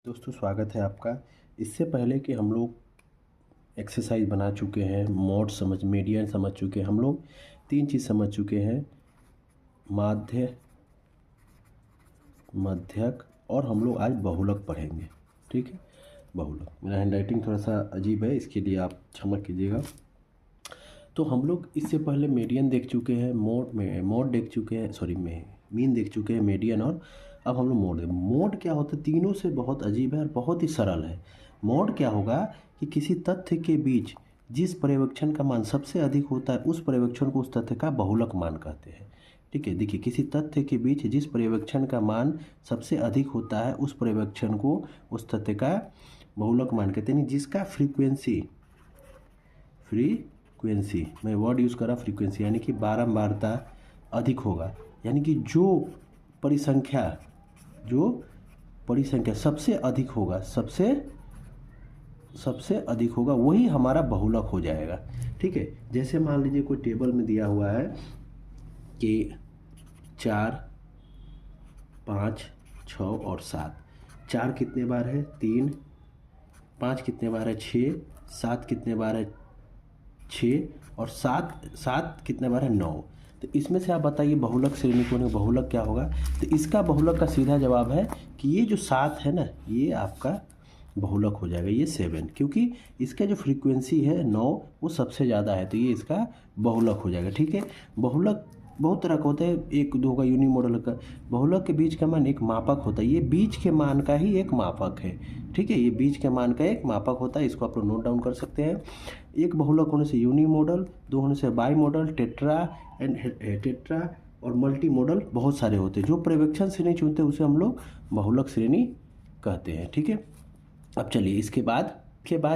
दोस्तों स्वागत है आपका। इससे पहले कि हम लोग एक्सरसाइज बना चुके हैं, मोड समझ मीडियन समझ चुके हैं, हम लोग तीन चीज़ समझ चुके हैं, माध्य, मध्यक और हम लोग आज बहुलक पढ़ेंगे। ठीक है, बहुलक। मेरा हैंडराइटिंग थोड़ा सा अजीब है, इसके लिए आप क्षमा कीजिएगा। तो हम लोग इससे पहले मीडियन देख चुके हैं, मोड देख चुके हैं, सॉरी मीन देख चुके हैं, मीडियन, और अब हम लोग मोड क्या होता है। तीनों से बहुत अजीब है और बहुत ही सरल है। मोड क्या होगा कि किसी तथ्य के बीच जिस पर्यवेक्षण का मान सबसे अधिक होता है उस पर्यवेक्षण को उस तथ्य का बहुलक मान कहते हैं। ठीक है, देखिए, किसी तथ्य के बीच जिस पर्यवेक्षण का मान सबसे अधिक होता है उस पर्यवेक्षण को उस तथ्य का बहुलक मान कहते हैं। जिसका फ्रीक्वेंसी मैं वर्ड यूज़ करा फ्रीक्वेंसी, यानी कि बारंबारता अधिक होगा, यानी कि जो परिसंख्या सबसे अधिक होगा, सबसे अधिक होगा वही हमारा बहुलक हो जाएगा। ठीक है, जैसे मान लीजिए कोई टेबल में दिया हुआ है कि 4, 5, 6 और 7। 4 कितने बार है? 3। 5 कितने बार है? 6। 7 कितने बार है? 6। और 7 कितने बार है? 9। तो इसमें से आप बताइए बहुलक श्रेणी कौन है, बहुलक क्या होगा? तो इसका बहुलक का सीधा जवाब है कि ये जो 7 है ना, ये आपका बहुलक हो जाएगा, ये 7, क्योंकि इसका जो फ्रीक्वेंसी है 9 वो सबसे ज़्यादा है, तो ये इसका बहुलक हो जाएगा। ठीक है, बहुलक बहुत तरह का होता है, एक दो का यूनिमोडल का। बहुलक के बीच का मान एक मापक होता है, ये बीच के मान का ही एक मापक है। ठीक है, ये बीच के मान का एक मापक होता है, इसको आप लोग नोट डाउन कर सकते हैं। एक बहुलक होने से यूनिमोडल, दो होने से बाई मॉडल, टेट्रा और मल्टी मॉडल बहुत सारे होते हैं। जो पर्यवेक्षण श्रेणी चुनते हैं उसे हम लोग बहुलक श्रेणी कहते हैं। ठीक है, अब चलिए इसके बाद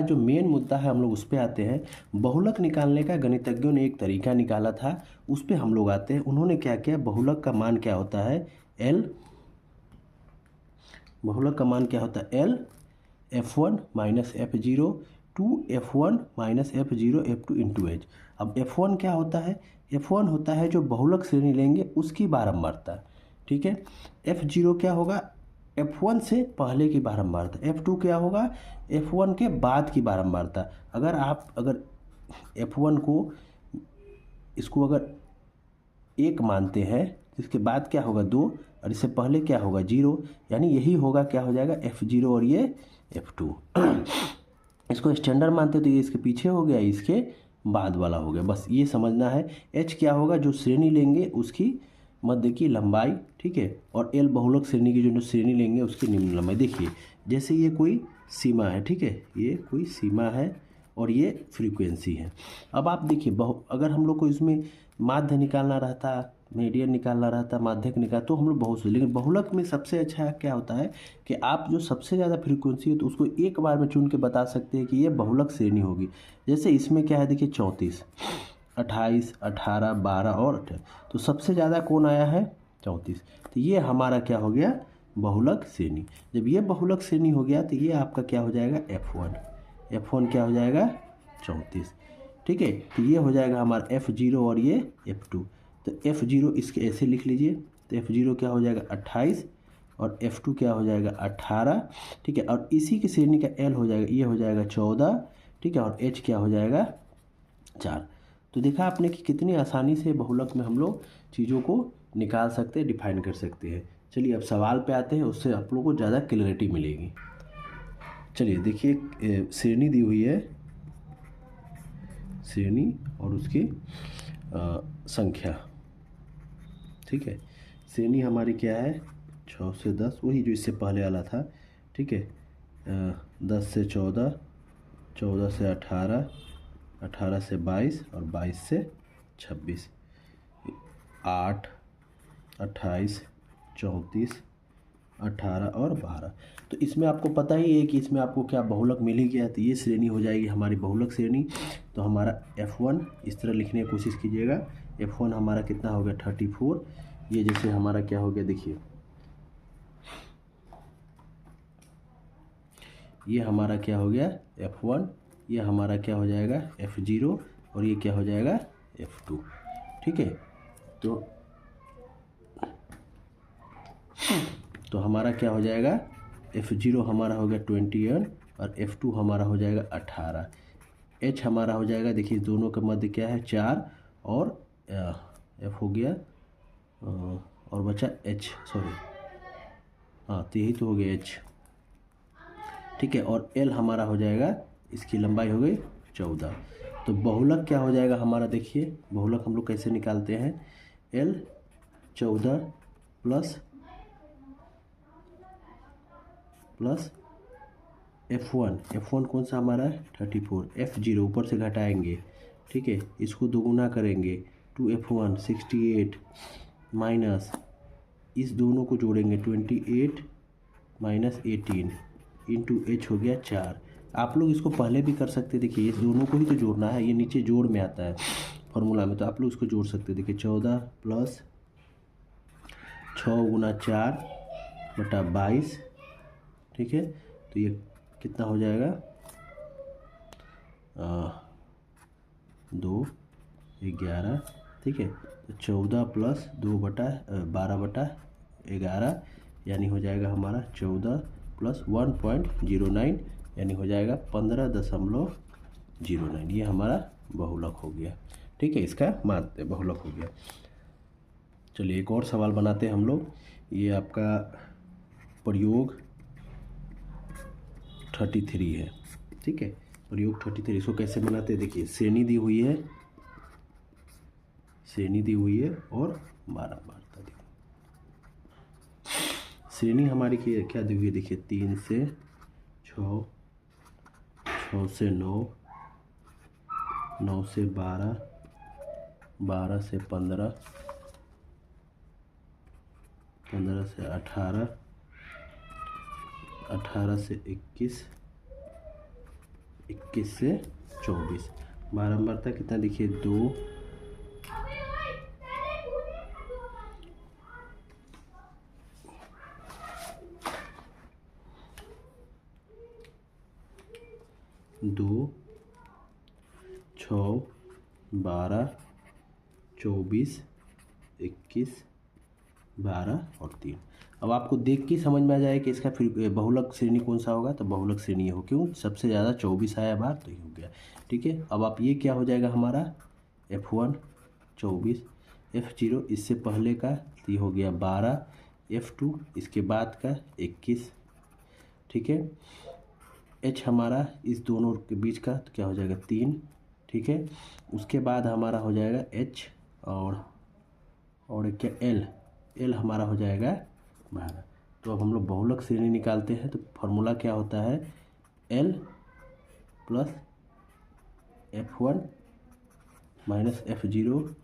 जो मेन मुद्दा है हम लोग उस पर आते हैं। बहुलक निकालने का गणितज्ञों ने एक तरीका निकाला था, उस पर हम लोग आते हैं। उन्होंने क्या किया, बहुलक का मान क्या होता है? बहुलक का मान क्या होता है? F1 minus F0 to F1 minus F0 F2 into H. अब F1 क्या होता है? F1 होता है जो बहुलक श्रेणी लेंगे उसकी बारंबारता। ठीक है, F0 क्या होगा? F1 से पहले की बारंबारता। F2 क्या होगा? F1 के बाद की बारंबारता। अगर F1 को इसको अगर 1 मानते हैं, इसके बाद क्या होगा? 2, और इससे पहले क्या होगा? 0, यानी यही होगा, क्या हो जाएगा? F0 और ये F2। इसको स्टैंडर्ड मानते तो ये इसके पीछे हो गया, इसके बाद वाला हो गया, बस ये समझना है। H क्या होगा? जो श्रेणी लेंगे उसकी मध्य की लंबाई। ठीक है, और L बहुलक श्रेणी की जो श्रेणी लेंगे उसकी निम्न लंबाई। देखिए, जैसे ये कोई सीमा है, ठीक है, ये कोई सीमा है और ये फ्रीक्वेंसी है। अब आप देखिए, अगर हम लोग को इसमें माध्य निकालना रहता, मीडियन निकालना रहता, माध्यक निकाल, तो हम लोग बहुत से, लेकिन बहुलक में सबसे अच्छा क्या होता है कि आप जो सबसे ज़्यादा फ्रीक्वेंसी है तो उसको एक बार में चुन के बता सकते हैं कि ये बहुलक श्रेणी होगी। जैसे इसमें क्या है, देखिए 34, 28, 18, 12 और 18, तो सबसे ज़्यादा कौन आया है? 34। तो ये हमारा क्या हो गया? बहुलक श्रेणी। जब ये बहुलक श्रेणी हो गया तो ये आपका क्या हो जाएगा? F1 क्या हो जाएगा? 34। ठीक है, तो ये हो जाएगा हमारा F0 और ये F2। तो F0 इसके ऐसे लिख लीजिए, तो F0 क्या हो जाएगा? 28 और F2 क्या हो जाएगा? 18। ठीक है, और इसी की श्रेणी का L हो जाएगा, ये हो जाएगा 14। ठीक है, और H क्या हो जाएगा? 4। तो देखा आपने कि कितनी आसानी से बहुलक में हम लोग चीज़ों को निकाल सकते हैं, डिफाइन कर सकते हैं। चलिए अब सवाल पे आते हैं, उससे आप लोगों को ज़्यादा क्लैरिटी मिलेगी। चलिए देखिए, श्रेणी दी हुई है, श्रेणी और उसकी संख्या। ठीक है, श्रेणी हमारी क्या है? 6 से 10, वही जो इससे पहले वाला था। ठीक है, 10 से 14, 14 से 18, 18 से 22 और 22 से 26, 8, 28, 34, 18 और 12। तो इसमें आपको पता ही है कि इसमें आपको क्या बहुलक मिल ही गया, तो ये श्रेणी हो जाएगी हमारी बहुलक श्रेणी। तो हमारा F1 इस तरह लिखने की कोशिश कीजिएगा। F1 हमारा कितना हो गया? 34। ये जैसे हमारा क्या हो गया, देखिए, ये हमारा क्या हो गया? F1। ये हमारा क्या हो जाएगा? F0 और ये क्या हो जाएगा? F2। ठीक है, तो हमारा क्या हो जाएगा? F0 हमारा हो गया 21 और F2 हमारा हो जाएगा 18। H हमारा हो जाएगा, देखिए दोनों के मध्य क्या है 4 और F हो गया और बचा H, सॉरी हाँ तो यही तो हो गया H, ठीक है। और L हमारा हो जाएगा, इसकी लंबाई हो गई 14। तो बहुलक क्या हो जाएगा हमारा, देखिए बहुलक हम लोग कैसे निकालते हैं, L 14 प्लस F1 कौन सा हमारा है 34, F0 ऊपर से घटाएंगे, ठीक है, इसको दोगुना करेंगे 2F1 68 माइनस इस दोनों को जोड़ेंगे 28 माइनस 18 इंटू H हो गया 4। आप लोग इसको पहले भी कर सकते, देखिए इस दोनों को ही तो जोड़ना है, ये नीचे जोड़ में आता है फॉर्मूला में, तो आप लोग इसको जोड़ सकते, देखिए 14 प्लस 6 गुना 4 बटा 22, ठीक है। तो ये कितना हो जाएगा 2 11, ठीक है। तो 14 प्लस 2 बटा 12 बटा 11 यानी हो जाएगा हमारा 14 प्लस 1.09 यानी हो जाएगा 15.09। ये हमारा बहुलक हो गया, ठीक है, इसका माध्य बहुलक हो गया। चलिए एक और सवाल बनाते हैं हम लोग। ये आपका प्रयोग 33 है, ठीक है, प्रयोग 33। इसको कैसे बनाते हैं, देखिए श्रेणी दी हुई है, श्रेणी दी हुई है और बारंबारता दी हुई। श्रेणी हमारी क्या दी हुई है, देखिए 3 से 6, 6 से 9, 9 से 12, 12 से 15, 15 से 18, 18 से 21, 21 से 24। बारंबारता कितना, देखिए 2, 2, 6, 12, 24, 21, 12 और 3। अब आपको देख के समझ में आ जाए कि इसका फिर बहुलक श्रेणी कौन सा होगा, तो बहुलक श्रेणी हो, क्यों सबसे ज़्यादा 24 आया बार, तो ये हो गया, ठीक है। अब आप ये क्या हो जाएगा हमारा F1 24, F0 इससे पहले का तो ये हो गया 12, F2 इसके बाद का 21, ठीक है। H हमारा इस दोनों के बीच का तो क्या हो जाएगा 3, ठीक है। उसके बाद हमारा हो जाएगा H और क्या L हमारा हो जाएगा 12। तो अब हम लोग बहुलक श्रेणी निकालते हैं, तो फॉर्मूला क्या होता है, L plus F1 minus F0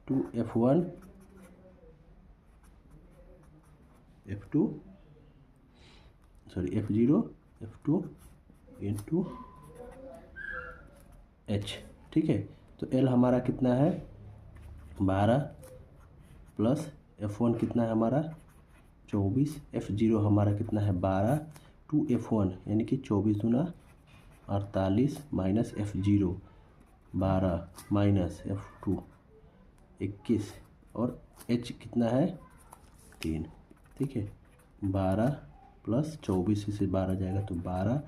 to F1 F2 sorry F0 F2 into H, ठीक है। तो L हमारा कितना है 12 प्लस F1 कितना है हमारा 24, F0 हमारा कितना है 12 टू F1 यानी कि 24 दूना 48 माइनस F0 12 माइनस F2 21 और H कितना है 3, ठीक है। 12 प्लस 24 से 12 जाएगा तो 12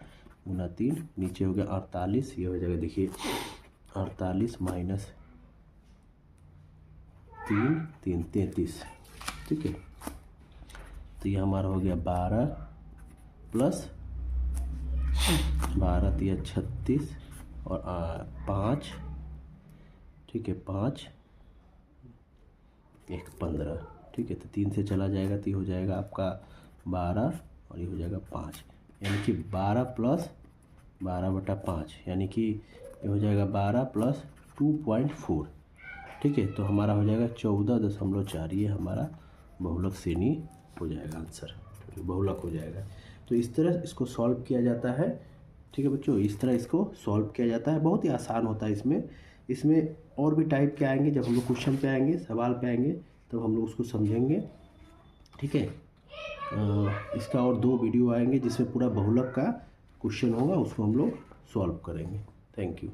गुना 3, नीचे हो गया 48, ये हो जाएगा देखिए 48 माइनस 3 3 33, ठीक है। तो ये हमारा हो गया 12 प्लस 12 तो 36 और 5, ठीक है, 5 1 15, ठीक है। तो 3 से चला जाएगा तो ये हो जाएगा आपका 12 और ये हो जाएगा 5, यानी कि 12 प्लस 12 बटा 5 यानी कि ये हो जाएगा 12 प्लस 2.4, ठीक है। तो हमारा हो जाएगा 14.4, ये हमारा बहुलक श्रेणी हो जाएगा आंसर, बहुलक हो जाएगा। तो इस तरह इसको सॉल्व किया जाता है, ठीक है बच्चों, इस तरह इसको सॉल्व किया जाता है, बहुत ही आसान होता है। इसमें और भी टाइप के आएंगे, जब हम लोग क्वेश्चन पे आएंगे, सवाल पे आएंगे, तब हम लोग उसको समझेंगे, ठीक है। इसका और 2 वीडियो आएंगे जिसमें पूरा बहुलक का क्वेश्चन होगा, उसको हम लोग सॉल्व करेंगे। Thank you.